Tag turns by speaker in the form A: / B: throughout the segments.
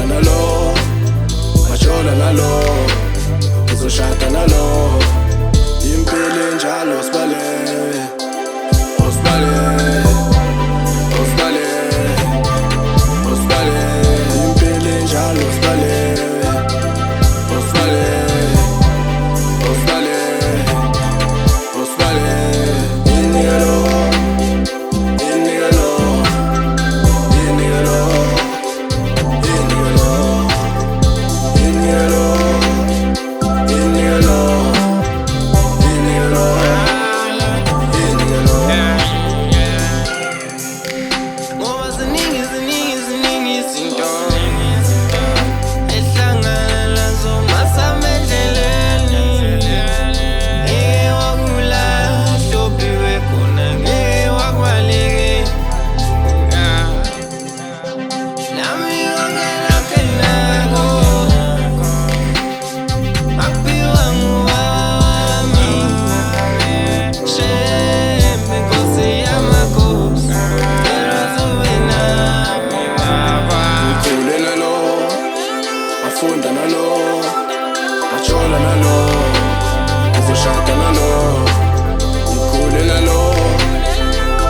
A: nalo, ngajola nalo, ngizoshada nalo. Impilo enjalo sibale, osibale, osibale, osibale. Impilo enjalo sibale, osibale, osibale, osibale. Inigalo, inigalo, inigalo, inigalo, inigalo, inigalo. Ngafunda nalo, ngajola nalo, ngizoshada nalo. Ngikhule nalo,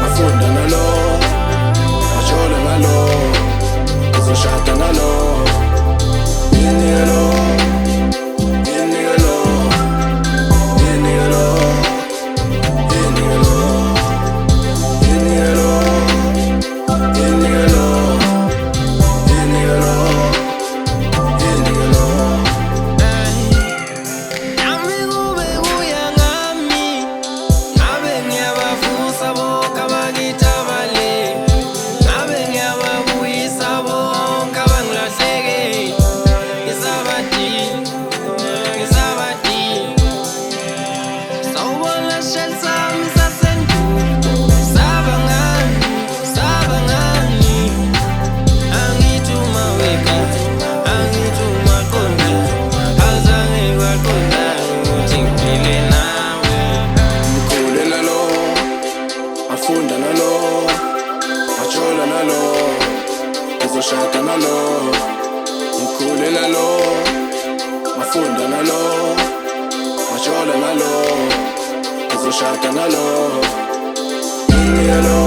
A: ngafunda nalo, ngajola nalo, ngizoshada nalo. Inigalo, inigalo, inigalo, inigalo, inigalo, inigalo, inigalo. Ngafunda nalo, ngajola nalo, ngizoshada nalo. Ngikhule nalo, ngafunda nalo, ngajola nalo, ngizoshada nalo. Inigalo.